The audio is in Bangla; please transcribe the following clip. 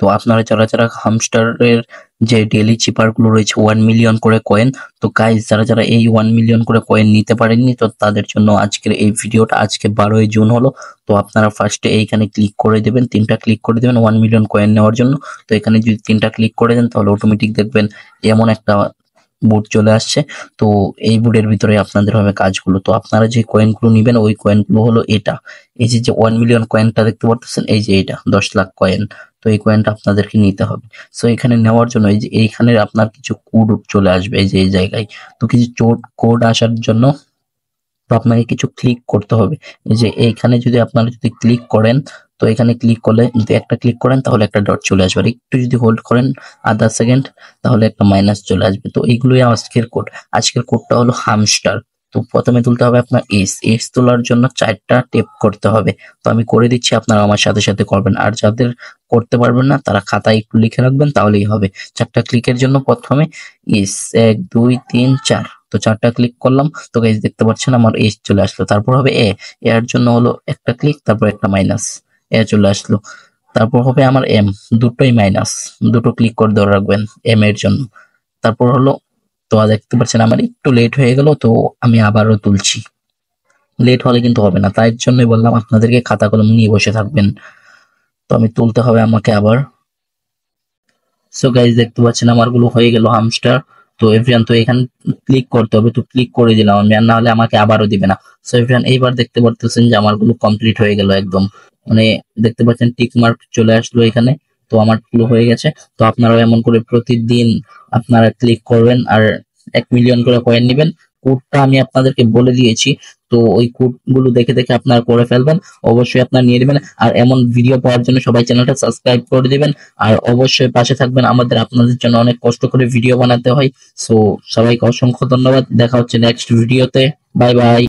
তো আপনারা যারা যারা হামস্টারের যে ডেইলি চিপার গুলো রয়েছে 1 মিলিয়ন করে কয়েন, তো গাইজ যারা যারা এই 1 মিলিয়ন করে কয়েন নিতে পারেননি, তো তাদের জন্য আজকের এই ভিডিওটা। আজকে 12ই জুন হলো। তো আপনারা ফার্স্টে এইখানে ক্লিক করে দেবেন, 3টা ক্লিক করে দেবেন 1 মিলিয়ন কয়েন নেওয়ার জন্য। তো এখানে যদি 3টা ক্লিক করে দেন তাহলে অটোমেটিক দেখবেন এমন একটা বুট চলে আসছে। তো এই বুটের ভিতরে আপনাদের হবে কাজগুলো। তো আপনারা যে কয়েনগুলো নিবেন ওই কয়েনগুলো হলো এটা, এই যে 1 মিলিয়ন কয়েনটা দেখতে পারতেছেন, এই যে এটা 10 লাখ কয়েন। তো এই কয়েনটা আপনাদেরকে নিতে হবে। সো এখানে নেওয়ার জন্য এই যে এইখানে আপনার কিছু কোড চলে আসবে, এই যে এই জায়গায়। তো কিছু কোড আসার জন্য তো আপনাকে কিছু ক্লিক করতে হবে। এই যে এইখানে যদি আপনারা যদি ক্লিক করেন, তো এখানে ক্লিক করলে যদি একটা ক্লিক করেন তাহলে একটা ডট চলে আসবে, আর একটু যদি হোল্ড করেন আধা সেকেন্ড তাহলে একটা মাইনাস চলে আসবে। তো এইগুলোই আজকের কোড। আজকের কোডটা হলো হামস্টার। তো প্রথমে তুলতে হবে আপনার এস তোলার জন্য 4টা টেপ করতে হবে। তো আমি করে দিচ্ছি, আপনারা আমার সাথে সাথে করবেন। আর যাদের করতে পারবেন না তারা খাতায় একটু লিখে রাখবেন, তাহলেই হবে। 4টা ক্লিকের জন্য প্রথমে এস, 1 2 3 4। তো 4টা ক্লিক করলাম। তো গাইস দেখতে পাচ্ছেন আমার এস চলে আসলো। তারপর হবে এর জন্য হলো একটা ক্লিক, তারপর একটা মাইনাস, চলে আসলো। তারপর হবে আমার দুটোই মাইনাস, দুটো ক্লিক করে ধরে রাখবেন এর জন্য। তারপর হলো, তো দেখতে পাচ্ছেন আমার একটু লেট হয়ে গেল, তো আমি আবারও তুলছি। লেট হলে কিন্তু হবে না, তাই জন্যই বললাম আপনাদেরকে খাতা কলম নিয়ে বসে থাকবেন। তো আমি তুলতে হবে আমাকে আবার। সো গাইজ দেখতে পাচ্ছেন আমারগুলো হয়ে গেল হামস্টার। তো এভরিওয়ান, তো এখানে ক্লিক করতে হবে, তো ক্লিক করে দিলাম আমি, আর না হলে আমাকে আবারও দিবে না। সো এভরিওয়ান, এইবার দেখতে পারতেছেন যে আমারগুলো কমপ্লিট হয়ে গেল একদম। মানে দেখতে পাচ্ছেন টিক মার্ক চলে আসলো এখানে। তো আমারগুলো হয়ে গেছে। তো আপনারাও এমন করে প্রতিদিন আপনারা ক্লিক করবেন আর 1 মিলিয়ন করে কয়েন নেবেন। কোডটা আমি আপনাদেরকে বলে দিয়েছি। তো ওই কোড গুলো দেখে দেখে আপনারা করে ফেলবেন। অবশ্যই আপনারা নিয়ে নেবেন। আর এমন ভিডিও পাওয়ার জন্য সবাই চ্যানেলটা সাবস্ক্রাইব করে দিবেন। আর অবশ্যই পাশে থাকবেন, আমাদের আপনাদের জন্য অনেক কষ্ট করে ভিডিও বানাতে হয়। সো সবাইকে অসংখ্য ধন্যবাদ। দেখা হচ্ছে নেক্সট ভিডিওতে। Bye bye.